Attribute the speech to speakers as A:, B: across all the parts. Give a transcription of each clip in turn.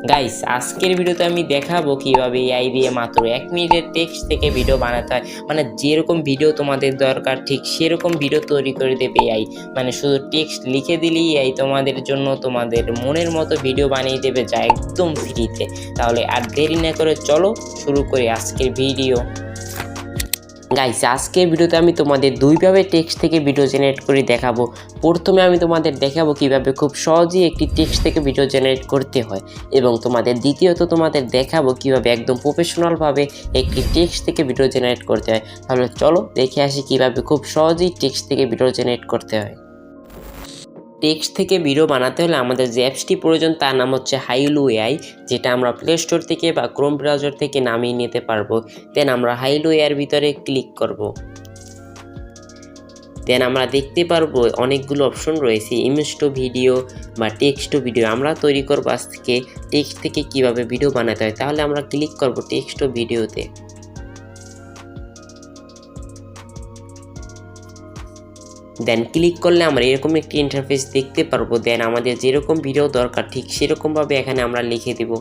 A: Guys, আজকের ভিডিওতে আমি দেখাবো কিভাবে এআই দিয়ে মাত্র 1 মিনিটের টেক্সট থেকে ভিডিও বানাতে হয়। মানে যেরকম ভিডিও তোমাদের দরকার ঠিক সেরকম ভিডিও তৈরি করে দেবে এআই। মানে শুধু টেক্সট লিখে দিলেই এআই তোমাদের জন্য তোমাদের মনের মতো ভিডিও বানিয়ে দেবে, যা একদম ফ্রিতে। তাহলে আর দেরি না করে চলো শুরু করি আজকের ভিডিও। গাইস, আজকের ভিডিওতে আমি তোমাদের দুইভাবে টেক্সট থেকে ভিডিও জেনারেট করে দেখাবো। প্রথমে আমি তোমাদের দেখাবো কিভাবে খুব সহজেই একটি টেক্সট থেকে ভিডিও জেনারেট করতে হয়, এবং দ্বিতীয়ত তোমাদের দেখাবো কিভাবে একদম প্রফেশনালভাবে একটি টেক্সট থেকে ভিডিও জেনারেট করতে হয়। তাহলে চলো দেখে আসি কিভাবে খুব সহজেই টেক্সট থেকে ভিডিও জেনারেট করতে হয়। টেক্সট থেকে ভিডিও বানাতে হলে আমাদের যে অ্যাপসটি প্রয়োজন তার নাম হচ্ছে হাইলো এআই, যেটা আমরা প্লে স্টোর থেকে বা ক্রোম ব্রাউজার থেকে নামিয়ে নিতে পারবো। দেন আমরা হাইলো এআইয়ের ভিতরে ক্লিক করব। দেন আমরা দেখতে পারবো অনেকগুলো অপশন রয়েছে, ইমেজ টু ভিডিও বা টেক্সট টু ভিডিও। আমরা তৈরি করবো আজ থেকে টেক্সট থেকে কিভাবে ভিডিও বানাতে হয়। তাহলে আমরা ক্লিক করব টেক্সট টু ভিডিওতে। দেন ক্লিক করলে আমরা এরকম একটি ইন্টারফেস দেখতে পারবো। দেন আমাদের যেরকম ভিডিও দরকার ঠিক সেরকমভাবে এখানে আমরা লিখে দেব।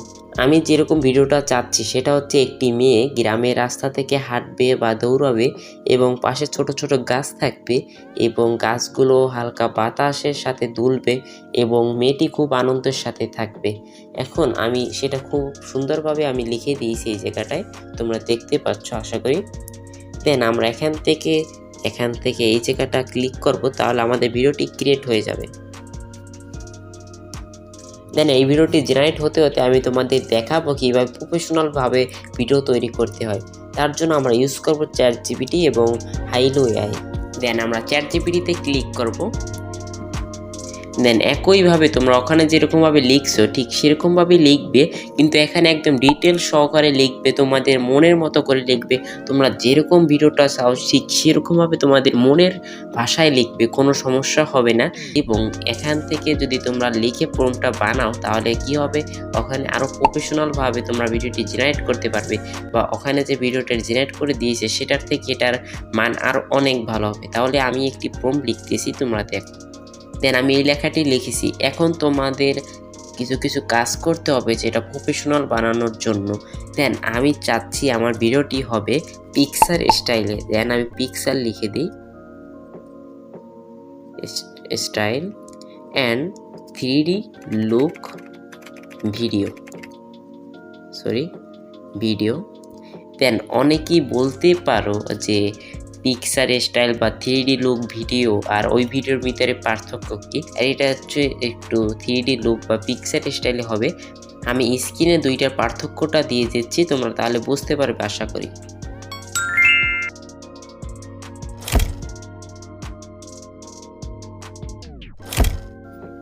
A: আমি যেরকম ভিডিওটা চাচ্ছি সেটা হচ্ছে একটি মেয়ে গ্রামের রাস্তা থেকে হাঁটবে বা দৌড়াবে, এবং পাশে ছোট ছোট গাছ থাকবে, এবং গাছগুলো হালকা বাতাসের সাথে দুলবে, এবং মেয়েটি খুব আনন্দের সাথে থাকবে। এখন আমি সেটা খুব সুন্দরভাবে আমি লিখে দিয়েছি এই জায়গাটায়, তোমরা দেখতে পাচ্ছ আশা করি। দেন আমরা এখান থেকে এই জায়গাটা ক্লিক করব, তাহলে আমাদের ভিডিওটি ক্রিয়েট হয়ে যাবে। দেন এই ভিডিওটি জেনারেট হতে হতে আমি তোমাদের দেখাবো কীভাবে প্রফেশনালভাবে ভিডিও তৈরি করতে হয়। তার জন্য আমরা ইউজ করব ChatGPT এবং হাইলো এআই। দেন আমরা ChatGPT-তে ক্লিক করব। দেন একইভাবে তোমরা ওখানে যেরকমভাবে লিখছো ঠিক সেরকমভাবেই লিখবে, কিন্তু এখানে একদম ডিটেল সহকারে লিখবে, তোমাদের মনের মতো করে লিখবে। তোমরা যেরকম ভিডিওটা চাও ঠিক সেরকমভাবে তোমাদের মনের ভাষায় লিখবে, কোনো সমস্যা হবে না। এবং এখান থেকে যদি তোমরা লিখে প্রম্পটটা বানাও তাহলে কি হবে, ওখানে আরও প্রফেশনালভাবে তোমরা ভিডিওটি জেনারেট করতে পারবে, বা ওখানে যে ভিডিওটা জেনারেট করে দিয়েছে সেটার থেকে এটার মান আরও অনেক ভালো হবে। তাহলে আমি একটি প্রম্পট লিখতেছি, তোমরা দেখো। দেন আমি এই লেখাটি লিখেছি। এখন তোমাদের কিছু কাজ করতে হবে যেটা প্রফেশনাল বানানোর জন্য। দেন আমি চাচ্ছি আমার ভিডিওটি হবে পিকচার স্টাইলে। দেন আমি পিকচার লিখে দিই, style and 3D look video, then অনেকেই বলতে পারো যে পিকচার স্টাইল বা 3D লুক ভিডিও আর ওই ভিডিওর ভিতরে পার্থক্য কী। আর এটা হচ্ছে একটু 3D লুক বা পিকচার স্টাইলে হবে। আমি স্ক্রিনে দুইটার পার্থক্যটা দিয়ে দিচ্ছি, তোমরা তাহলে বুঝতে পারবে আশা করি।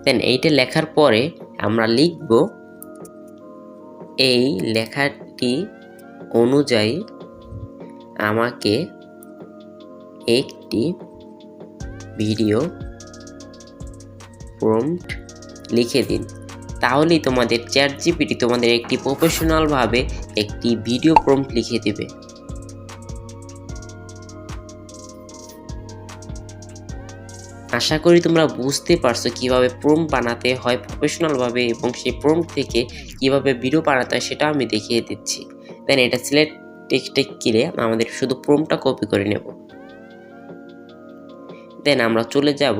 A: দেন এইটা লেখার পরে আমরা লিখব, এই লেখাটি অনুযায়ী আমাকে একটি ভিডিও প্রম্পট লিখে দিন। তাহলেই তোমাদের ChatGPT তোমাদের একটি প্রফেশনালভাবে একটি ভিডিও প্রম্পট লিখে দেবে। আশা করি তোমরা বুঝতে পারছো কিভাবে প্রম্পট বানাতে হয় প্রফেশনালভাবে, এবং সেই প্রম্পট থেকে কিভাবে ভিডিও বানাতে হয় সেটা আমি দেখিয়ে দিচ্ছি। দেন এটা সিলেক্ট টেক্সটে গিয়ে আমাদের শুধু প্রম্পটটা কপি করে নেব। দেন আমরা চলে যাব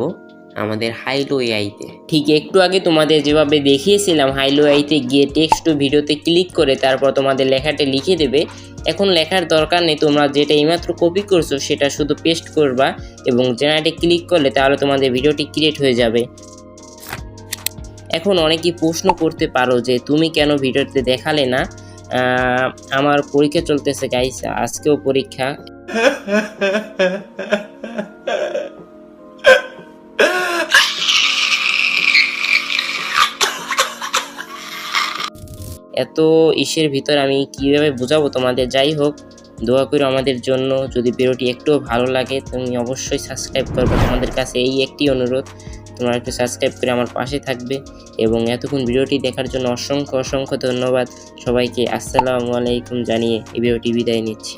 A: আমাদের হাইলো এআইতে। ঠিক একটু আগে তোমাদের যেভাবে দেখিয়েছিলাম, হাইলো এআইতে গিয়ে টেক্সট টু ভিডিওতে ক্লিক করে তারপর তোমাদের লেখাটা লিখে দেবে। এখন লেখার দরকার নেই, তোমরা যেটা এইমাত্র কপি করছো সেটা শুধু পেস্ট করবা এবং জেনারেটে ক্লিক করলে তাহলে তোমাদের ভিডিওটি ক্রিয়েট হয়ে যাবে। এখন অনেকেই প্রশ্ন করতে পারো যে তুমি কেন ভিডিওতে দেখালে না। আমার পরীক্ষা চলতেছে গাইস, আজকেও পরীক্ষা। এত ইসের ভিতর আমি কিভাবে বোঝাবো তোমাদের। যাই হোক, দোয়া করো আমাদের জন্য। যদি ভিডিওটি একটুও ভালো লাগে তুমি অবশ্যই সাবস্ক্রাইব করবে। তোমাদের কাছে এই একটি অনুরোধ, তোমরা একটু সাবস্ক্রাইব করে আমার পাশে থাকবে। এবং এতক্ষণ ভিডিওটি দেখার জন্য অসংখ্য ধন্যবাদ সবাইকে। আসসালামু আলাইকুম জানিয়ে এই ভিডিওটি বিদায় নিচ্ছি।